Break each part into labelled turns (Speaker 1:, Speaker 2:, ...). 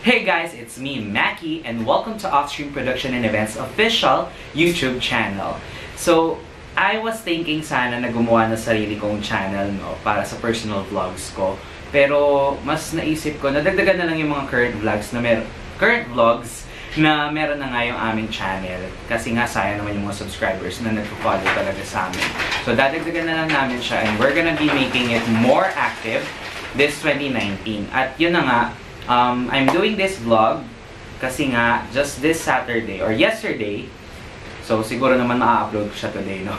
Speaker 1: Hey guys, it's me, Mackie, and welcome to Offstream Production and Events official YouTube channel. So, I was thinking sana na gumawa na sarili kong channel, no, para sa personal vlogs ko. Pero, mas naisip ko, nadagdagan na lang yung mga current vlogs na meron na nga yung aming channel. Kasi nga, sayang naman yung mga subscribers na nagpo-follow talaga sa amin. So, dadagdagan na lang namin siya and we're gonna be making it more active this 2019. At yun na nga, I'm doing this vlog kasi nga just this Saturday or yesterday, so siguro naman ma-upload ko siya today, no?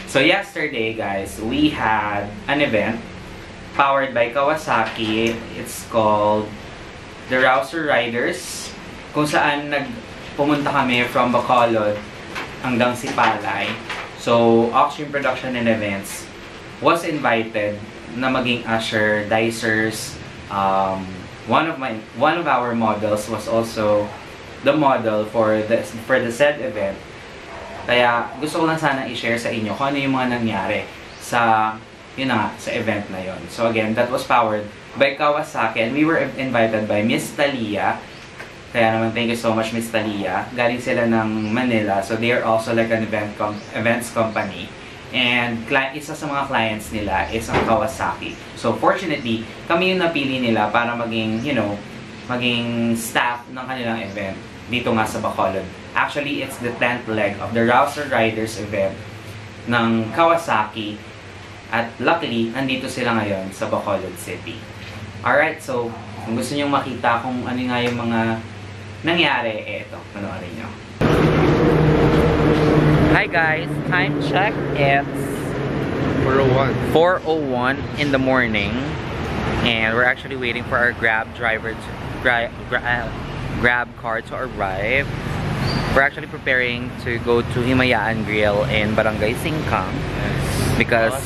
Speaker 1: So yesterday guys, we had an event powered by Kawasaki. It's called the Rouser Riders, kung saan pumunta kami from Bacolod hanggang Sipalay. So Offstream Production and Events was invited na maging usher, dicers. One of our models was also the model for the said event. Kaya gusto ko lang sana i-share sa inyo kung ano yung mga nangyari sa sa event na yon. So again, that was powered by Kawasaki and we were invited by Miss Talia. Kaya naman thank you so much Miss Talia. Galing sila ng Manila, so they are also like an events company. And isa sa mga clients nila is ang Kawasaki. So fortunately, kami yung napili nila para maging, maging staff ng kanilang event dito nga sa Bacolod. Actually, it's the 10th leg of the Rouser Riders event ng Kawasaki. At luckily, andito sila ngayon sa Bacolod City. Alright, so kung gusto nyo makita kung ano nga yung mga nangyari, eto, panoorin nyo. Hi guys, time check, it's 4:01 in the morning and we're actually waiting for our Grab driver to Grab car to arrive. We're actually preparing to go to Himayaan Grill in Barangay Singkang because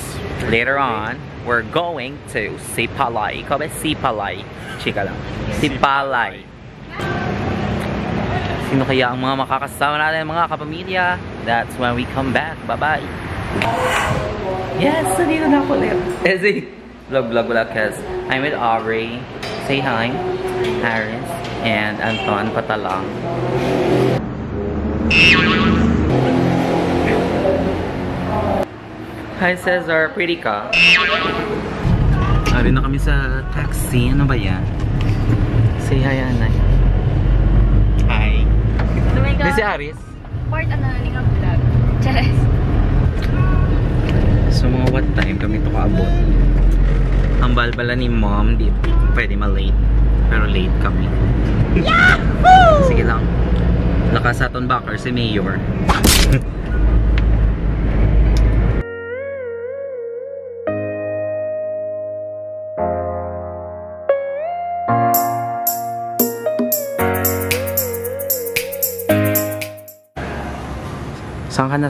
Speaker 1: later on we're going to Sipalay. Ikaw ba Sipalay? Chika lang. Sipalay. Sino kaya ang mga makakasama natin, mga kapamilya? That's when we come back. Bye-bye! Yes! Nandito na ako ulit. Ezzy! Vlog cause I'm with Aubrey. Say hi. Aris. And Anton Patalang. Hi Cesar! Pretty ka? Ari na kami sa taxi. Ano ba yan? Say hi, Anay. Hi! This is Aris.
Speaker 2: Part ano nga vlog. Chares.
Speaker 1: So mga what time kami ito kaabot? Ang balbala ni mom, di pwede ma-late. Pero late kami. Yahoo! Sige lang. Lakas aton backer si Mayor.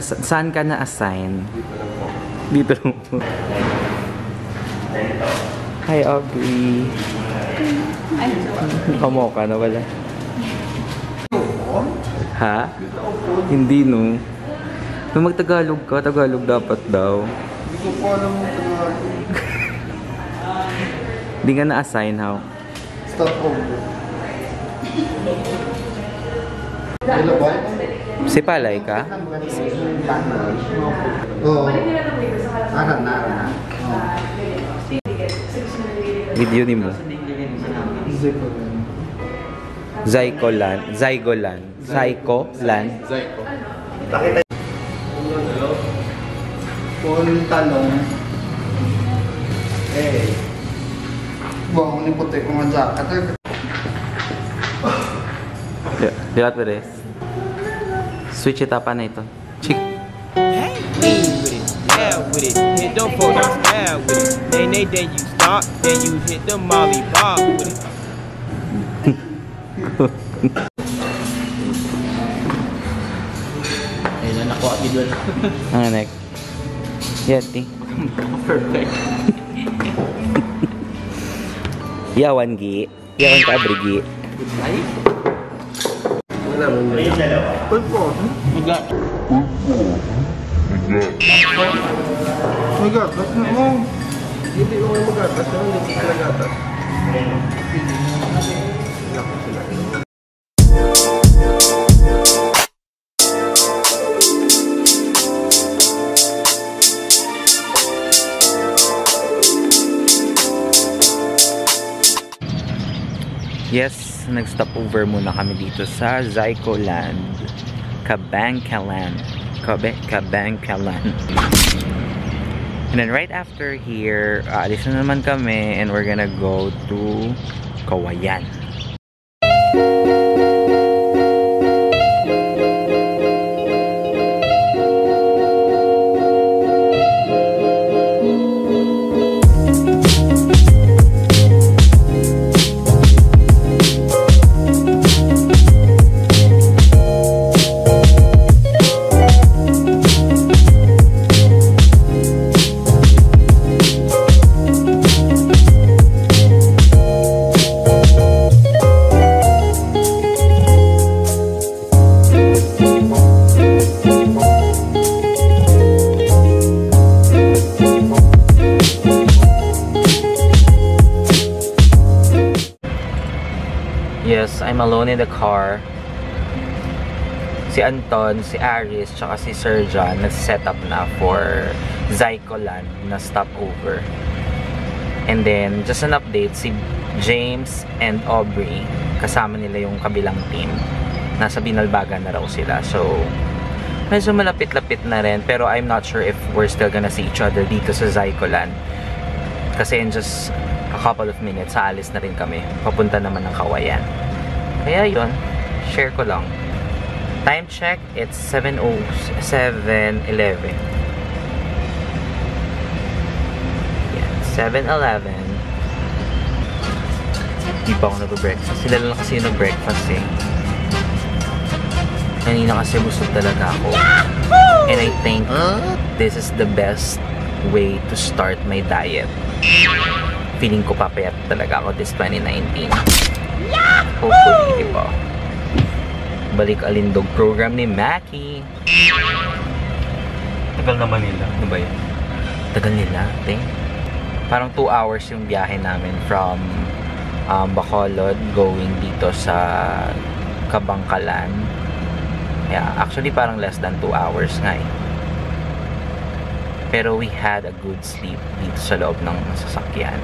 Speaker 1: Saan ka na-assign? Dito lang po. Hi, Aubrey. Kamo ka na wala? Ha? Hindi, no? Nung mag-Tagalog ka, Tagalog dapat daw.
Speaker 3: Hindi ko po alam mo Tagalog.
Speaker 1: Hindi ka na-assign, how?
Speaker 3: Start over. Hello, boy?
Speaker 1: Sipalay ka?
Speaker 3: Oo. Aran na.
Speaker 1: Video ni mo? Zygolan.
Speaker 3: Talong. Buang ni puti ko nga jacket.
Speaker 1: Lihat beres. Switch it up na ito. Chick.
Speaker 4: Hey, with it, yeah, with it. Hit them photos, yeah, with it. Then you stop, then you hit the molly bob with it.
Speaker 1: Ayun na, nakuha gidol. Ang anak. Yeti. Perfect. Yawan gi. Yawan ka abrigi. Ay.
Speaker 3: Wala mo na. Pulpo.
Speaker 4: Magat.
Speaker 3: Magatas na mo. Hindi ko magatas. Hindi ko magatas. Naku sila.
Speaker 1: Yes, nag-stop over muna kami dito sa Zycoland. Kabangkalan. And then right after here, alis na naman kami and we're gonna go to Kawayan. Yes, I'm alone in the car. Si Anton, si Aris, tsaka si Sir John nag-set up na for Zycoland na stopover. And then, just an update, si James and Aubrey, kasama nila yung kabilang team. Nasa Binalbagan na raw sila. So, medyo malapit-lapit na rin. Pero I'm not sure if we're still gonna see each other dito sa Zycoland. Kasi in just a couple of minutes, aalis na rin kami. Papunta naman ng Kawayan. Kaya yun, share ko lang. Time check, it's 7:11. Yeah, 7:11. Di pa ako nag-breakfast. Sila lang kasi yung nag-breakfast eh. Kanina kasi busog talaga ako. And I think this is the best way to start my diet. Feeling ko papayat talaga ako this 2019. Hopefully, diba? Balik Alindog program ni Mackie. Tagal naman nila. Ano ba yun? Tagal nila, te. Parang 2 hours yung biyahe namin from Bacolod going dito sa Kabangkalan. Yeah, actually parang less than 2 hours nga eh. Pero we had a good sleep dito sa loob ng sasakyan.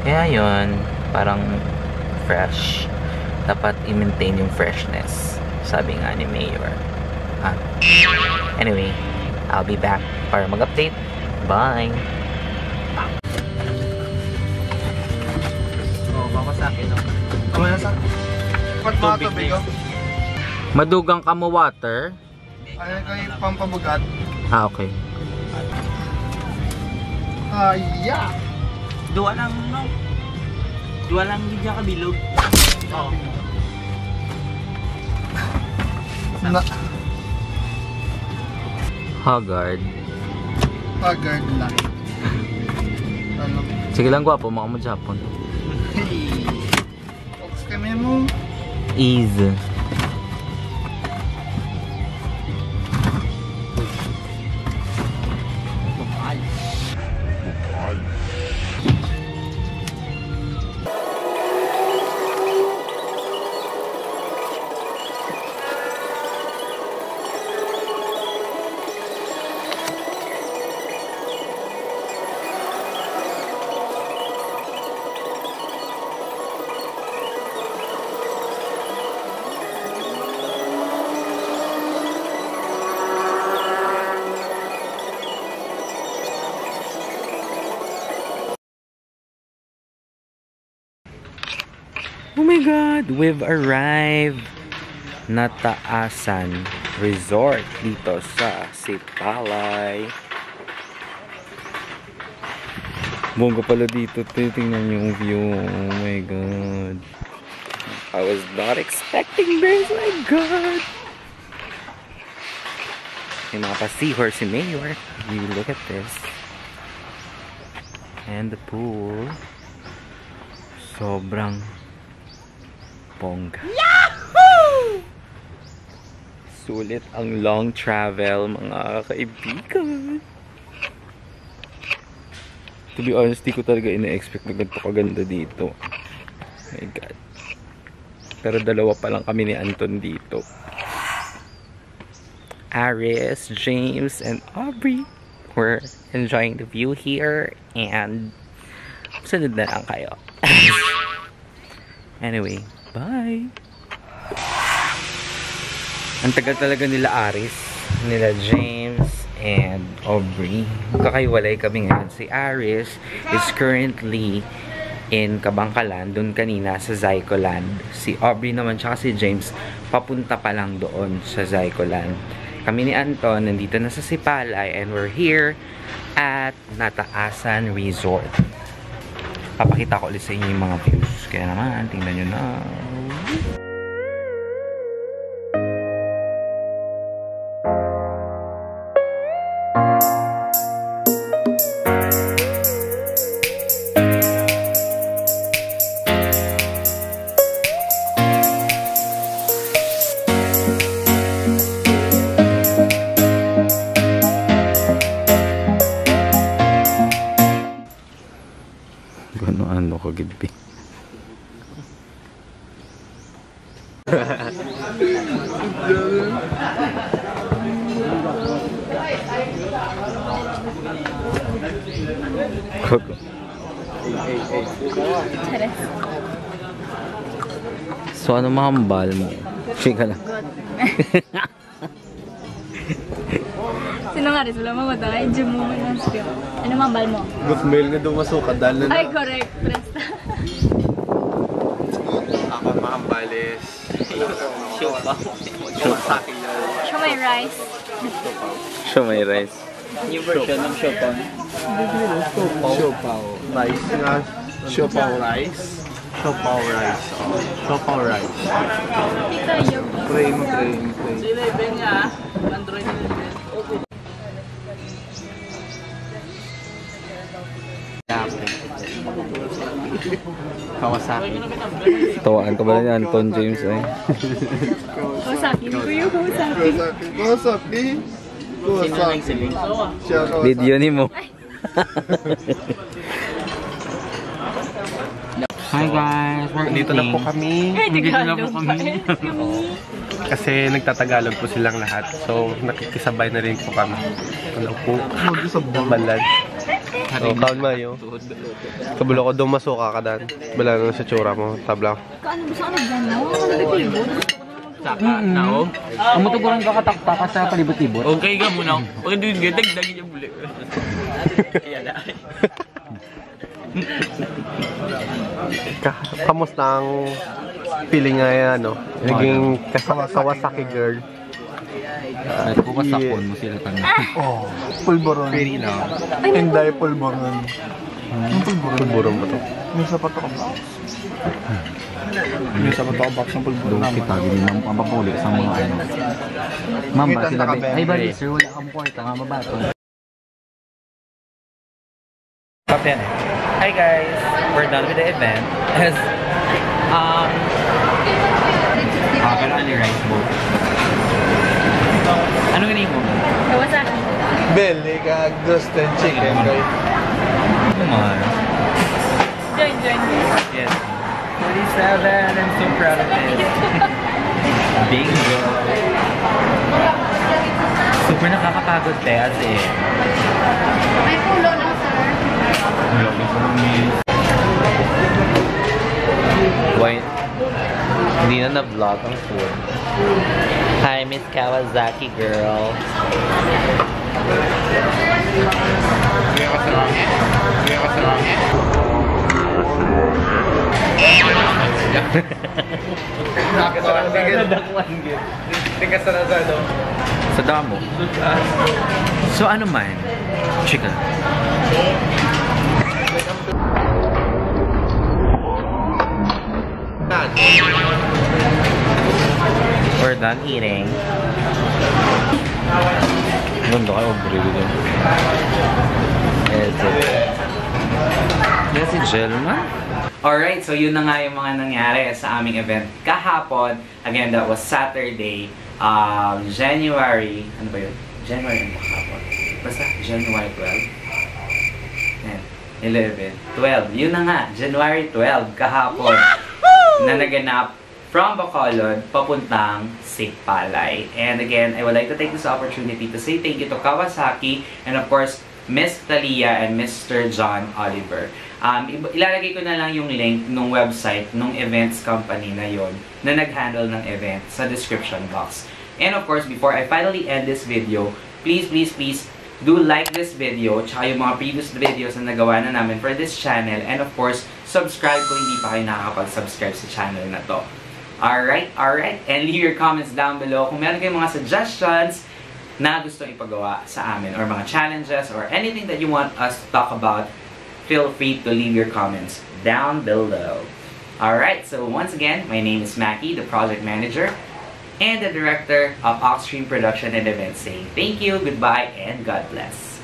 Speaker 1: Kaya yun, parang fresh. Dapat i-maintain yung freshness. Sabi nga ni Mayor. Anyway, I'll be back para mag-update. Bye! Oh, baka sa akin, no?
Speaker 3: Kamay na sa... Tubig ko.
Speaker 1: Madugang ka mo water?
Speaker 3: Ayan kayo pampabugat.
Speaker 1: Okay.
Speaker 3: Yeah!
Speaker 1: Dua lang, no? Dua lang hindi ka bilog. Oo. Haggard.
Speaker 3: Haggard lang. Ano?
Speaker 1: Sige lang, gwapo. Maka mo Japon.
Speaker 3: Ox kami mo.
Speaker 1: Easy. Oh my God! We've arrived na Taasan Resort dito sa Sipalay. Bongga pala dito. Tingnan yung view. Oh my God. I was not expecting this. Oh my God! May mga pa-seahorse si Mayor. You look at this. And the pool. Sobrang bongga. Yahoo! Sulit ang long travel, mga kaibigan. To be honest, di ko talaga ina-expect na ganito kaganda dito. Oh my God. Pero dalawa pa lang kami ni Anton dito. Aris, James, and Aubrey were enjoying the view here. And sunod na lang kayo. Anyway, bye! Ang tagal talaga nila Aris, nila James, and Aubrey. Kakaiwalay kami ngayon. Si Aris is currently in Kabangkalan, doon kanina sa Zycoland. Si Aubrey naman tsaka si James, papunta pa lang doon sa Zycoland. Kami ni Anton, nandito na sa Sipalay, and we're here at Nataasan Resort. Papakita ko ulit sa inyo yung mga views. Kaya naman, tingnan nyo na. Ano ko gidbi. Koko. So ano mahambal mo? Chika lang.
Speaker 2: Sino nga rin? Wala mo matangay. Gym mo ng skill. Ano mambal mo?
Speaker 5: Guffmail nga dumasuka dahil na
Speaker 2: Ay, correct. Presta.
Speaker 5: ako mahambalis.
Speaker 2: Show my rice.
Speaker 1: Show my rice.
Speaker 4: New version ng Chopin.
Speaker 5: Siopaw. Rice nga. Siopaw rice. Siopaw rice. Oh. Siopaw rice.
Speaker 2: Ito yung...
Speaker 5: Pray mo, pray mo, pray.
Speaker 1: Kawasaki. Tawaan ka ba na ni Anton James eh?
Speaker 2: Kawasaki. Hindi ko yung Kawasaki.
Speaker 5: Kawasaki. Kawasaki. Siya Kawasaki.
Speaker 1: Video ni mo. Hi guys, we're
Speaker 5: Dito na po kami.
Speaker 1: Dito na po kami.
Speaker 5: Kasi nagtatagalog po silang lahat. So, nakikisabay na rin po kami. Ano po? Balad. So, kaon mayo. Kabulo ko dumasuka ka dan. Bala na sa tsura mo. Tabla.
Speaker 2: Kaano gusto ka nagdanaw? Ano nagpilibot?
Speaker 4: Saka, nao.
Speaker 1: Umutuguran ka kataktakas sa palibot-libot.
Speaker 4: Okay ka muna. Okay, doon ka. Dagdagin yung buli. Kaya na.
Speaker 5: Kamusta ang feeling nga yan, no? Naging Kawasaki girl.
Speaker 1: Nagpupasakon mo sila tanong.
Speaker 5: Oh, pulboron.
Speaker 1: Very now.
Speaker 5: Hindi pulboron. Pulboron ba to?
Speaker 3: May sapat ako box. May sapat ako box ng pulburo naman.
Speaker 1: Kita, hindi naman papapuli sa mga ano. Ma'am, ba sila ba? Ay, bali, sir, wala kang porta. Nga mabato. Kapyan eh. Hi guys, we're done with the event. Pero ano yung rice bowl? Ano ganyan mo?
Speaker 2: Kawasaki.
Speaker 5: Belly ka, ghost and chicken, right?
Speaker 1: Naman.
Speaker 2: Join.
Speaker 1: Yes. 47, I'm so proud of it. Bingo. Super nakakapagod te, as in.
Speaker 2: May pulo lang, sir.
Speaker 1: Why? Hindi na na-vlog ang food. Hi, Miss Kawasaki girl. Sa damo. So ano man? Chicken. We're done eating. Ganda kayo, Aubrey dito. Yes, si Jelma. Alright, so yun na nga yung mga nangyari sa aming event kahapon. Again, that was Saturday, January, ano ba yun? January ano kahapon? Basta, January 12. Yan, 11, 12. Yun na nga, January 12, kahapon, na naganap from Bacolod, papuntang Sipalay. And again, I would like to take this opportunity to say thank you to Kawasaki and of course, Miss Talia and Mr. John Oliver. Ilalagay ko na lang yung link ng website ng events company na yon na nag-handle ng event sa description box. And of course, before I finally end this video, please do like this video tsaka yung mga previous videos na nagawa na namin for this channel. And of course, subscribe kung hindi pa kayo nakakapag-subscribe sa channel na to. Alright. And leave your comments down below kung meron kayong mga suggestions na gusto ipagawa sa amin or mga challenges or anything that you want us to talk about. Feel free to leave your comments down below. Alright, so once again, my name is Mackie, the project manager and the director of Oxstream Production and Events, saying thank you, goodbye, and God bless.